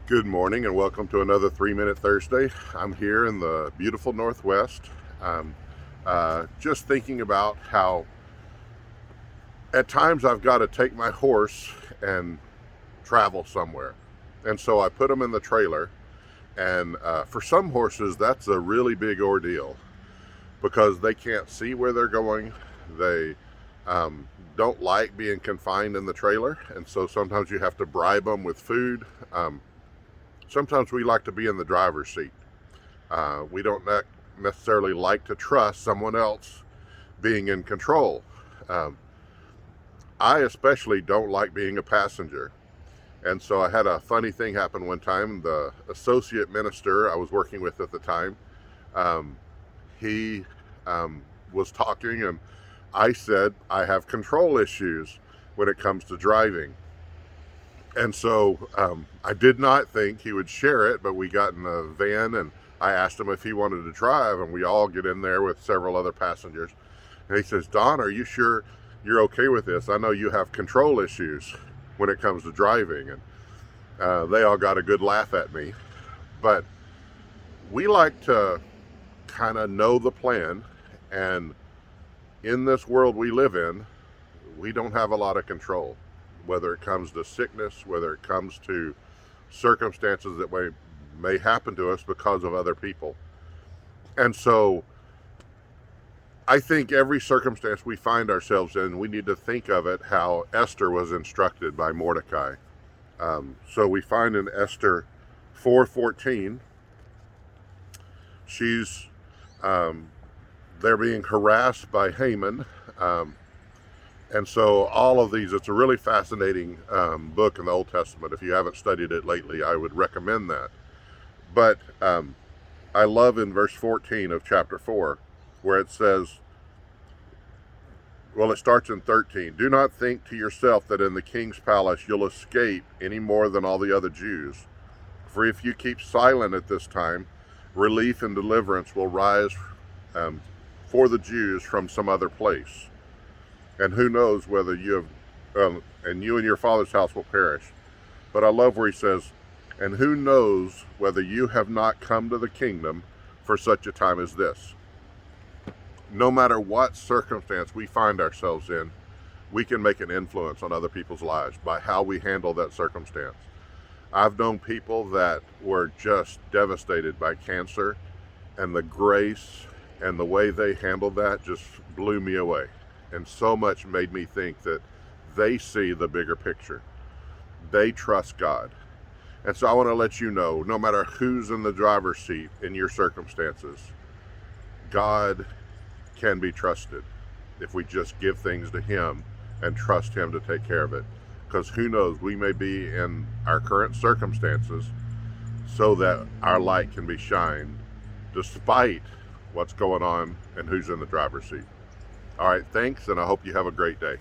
Good morning and welcome to another 3-Minute Thursday. I'm here in the beautiful Northwest. I'm just thinking about how at times I've got to take my horse and travel somewhere. And so I put them in the trailer. And for some horses, that's a really big ordeal because they can't see where they're going. They don't like being confined in the trailer. And so sometimes you have to bribe them with food. Sometimes we like to be in the driver's seat. We don't necessarily like to trust someone else being in control. I especially don't like being a passenger. And so I had a funny thing happen one time. The associate minister I was working with at the time, he was talking, and I said, I have control issues when it comes to driving. And so I did not think he would share it, but we got in a van and I asked him if he wanted to drive, and we all get in there with several other passengers. And he says, Don, are you sure you're okay with this? I know you have control issues when it comes to driving. And they all got a good laugh at me. But we like to kind of know the plan. And in this world we live in, we don't have a lot of control. Whether it comes to sickness, whether it comes to circumstances that may happen to us because of other people. And so I think every circumstance we find ourselves in, we need to think of it how Esther was instructed by Mordecai. So we find in Esther 4:14, she's they're being harassed by Haman. And so all of these, it's a really fascinating book in the Old Testament. If you haven't studied it lately, I would recommend that. But I love in verse 14 of chapter 4, where it says, well, it starts in 13. Do not think to yourself that in the king's palace you'll escape any more than all the other Jews. For if you keep silent at this time, relief and deliverance will rise for the Jews from some other place. And who knows whether you have, and you and your father's house will perish. But I love where he says, and who knows whether you have not come to the kingdom for such a time as this. No matter what circumstance we find ourselves in, we can make an influence on other people's lives by how we handle that circumstance. I've known people that were just devastated by cancer, and the grace and the way they handled that just blew me away. And so much made me think that they see the bigger picture. They trust God. And so I want to let you know, no matter who's in the driver's seat in your circumstances, God can be trusted if we just give things to Him and trust Him to take care of it. Because who knows, we may be in our current circumstances so that our light can be shined despite what's going on and who's in the driver's seat. All right, thanks, and I hope you have a great day.